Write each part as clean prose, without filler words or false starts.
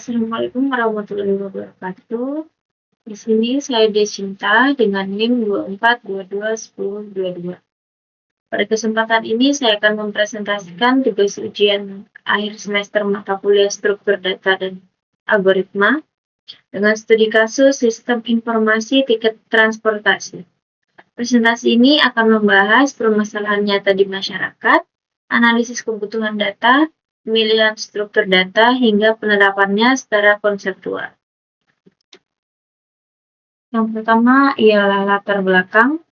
Assalamualaikum warahmatullahi wabarakatuh. Di sini saya Desinta dengan NIM 24221022. Pada kesempatan ini saya akan mempresentasikan tugas ujian akhir semester mata kuliah struktur data dan algoritma dengan studi kasus sistem informasi tiket transportasi. Presentasi ini akan membahas permasalahan nyata di masyarakat, analisis kebutuhan data, pemilihan struktur data, hingga penerapannya secara konseptual. Yang pertama ialah latar belakang.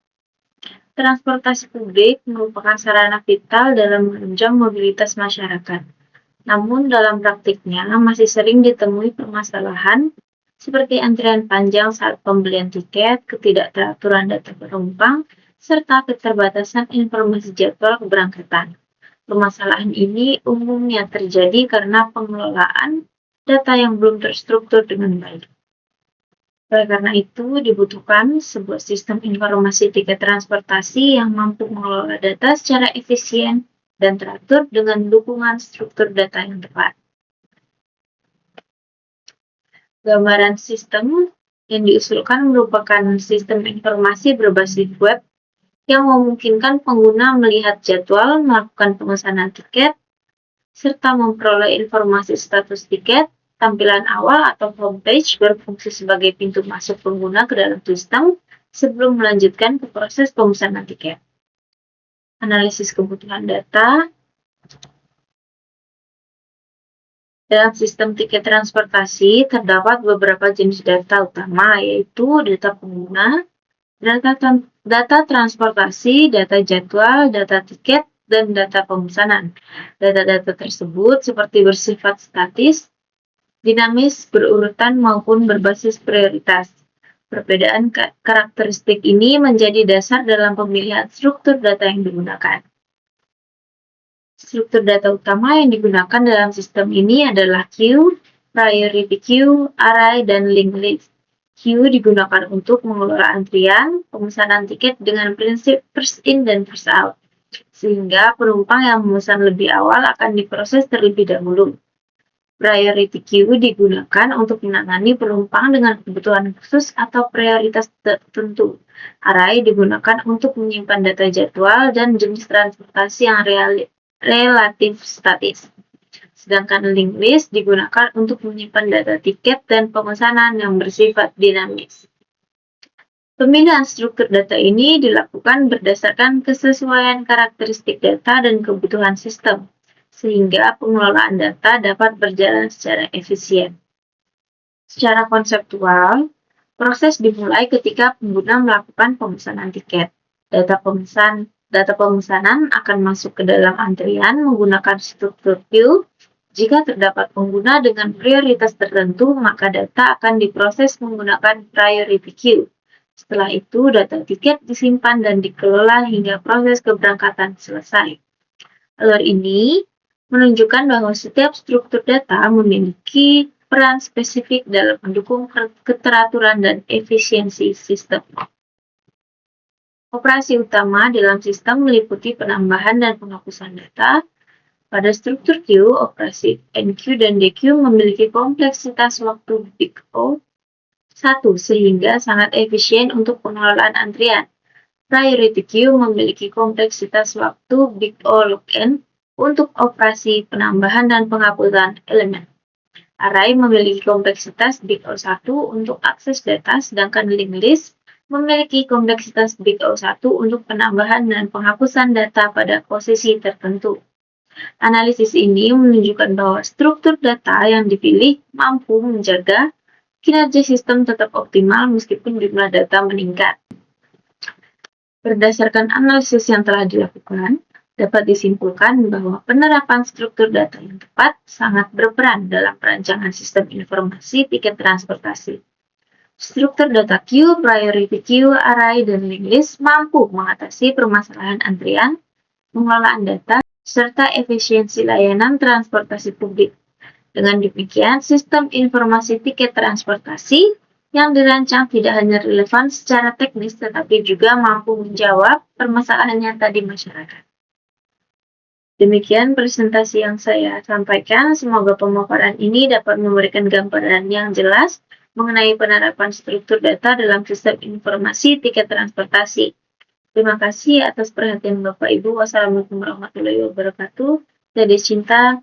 Transportasi publik merupakan sarana vital dalam menunjang mobilitas masyarakat. Namun dalam praktiknya masih sering ditemui permasalahan seperti antrian panjang saat pembelian tiket, ketidakteraturan data penumpang, serta keterbatasan informasi jadwal keberangkatan. Permasalahan ini umumnya terjadi karena pengelolaan data yang belum terstruktur dengan baik. Oleh karena itu, dibutuhkan sebuah sistem informasi tiket transportasi yang mampu mengelola data secara efisien dan teratur dengan dukungan struktur data yang tepat. Gambaran sistem yang diusulkan merupakan sistem informasi berbasis web yang memungkinkan pengguna melihat jadwal, melakukan pemesanan tiket, serta memperoleh informasi status tiket. Tampilan awal atau homepage berfungsi sebagai pintu masuk pengguna ke dalam sistem sebelum melanjutkan ke proses pemesanan tiket. Analisis kebutuhan data. Dalam sistem tiket transportasi terdapat beberapa jenis data utama, yaitu data pengguna, data transportasi, data jadwal, data tiket, dan data pemesanan. Data-data tersebut seperti bersifat statis, dinamis, berurutan, maupun berbasis prioritas. Perbedaan karakteristik ini menjadi dasar dalam pemilihan struktur data yang digunakan. Struktur data utama yang digunakan dalam sistem ini adalah queue, priority queue, array, dan linked list. Queue digunakan untuk mengelola antrian, pemesanan tiket dengan prinsip first in dan first out, sehingga penumpang yang memesan lebih awal akan diproses terlebih dahulu. Priority queue digunakan untuk menangani penumpang dengan kebutuhan khusus atau prioritas tertentu. Array digunakan untuk menyimpan data jadwal dan jenis transportasi yang relatif statis. Sedangkan linked list digunakan untuk menyimpan data tiket dan pemesanan yang bersifat dinamis. Pemilihan struktur data ini dilakukan berdasarkan kesesuaian karakteristik data dan kebutuhan sistem, sehingga pengelolaan data dapat berjalan secara efisien. Secara konseptual, proses dimulai ketika pengguna melakukan pemesanan tiket. Data pemesanan akan masuk ke dalam antrian menggunakan struktur queue. Jika terdapat pengguna dengan prioritas tertentu, maka data akan diproses menggunakan priority queue. Setelah itu, data tiket disimpan dan dikelola hingga proses keberangkatan selesai. Alur ini menunjukkan bahwa setiap struktur data memiliki peran spesifik dalam mendukung keteraturan dan efisiensi sistem. Operasi utama dalam sistem meliputi penambahan dan penghapusan data. Pada struktur queue, operasi NQ dan DQ memiliki kompleksitas waktu big O 1 sehingga sangat efisien untuk pengelolaan antrian. Priority queue memiliki kompleksitas waktu big O log N untuk operasi penambahan dan penghapusan elemen. Array memiliki kompleksitas big O1 untuk akses data, sedangkan linked list memiliki kompleksitas big O1 untuk penambahan dan penghapusan data pada posisi tertentu. Analisis ini menunjukkan bahwa struktur data yang dipilih mampu menjaga kinerja sistem tetap optimal meskipun jumlah data meningkat. Berdasarkan analisis yang telah dilakukan, dapat disimpulkan bahwa penerapan struktur data yang tepat sangat berperan dalam perancangan sistem informasi tiket transportasi. Struktur data queue, priority queue, array, dan linked list mampu mengatasi permasalahan antrian, pengelolaan data, serta efisiensi layanan transportasi publik. Dengan demikian, sistem informasi tiket transportasi yang dirancang tidak hanya relevan secara teknis, tetapi juga mampu menjawab permasalahan nyata di masyarakat. Demikian presentasi yang saya sampaikan. Semoga pemaparan ini dapat memberikan gambaran yang jelas mengenai penerapan struktur data dalam sistem informasi tiket transportasi. Terima kasih atas perhatian Bapak Ibu. Wassalamualaikum warahmatullahi wabarakatuh. Dede Cinta,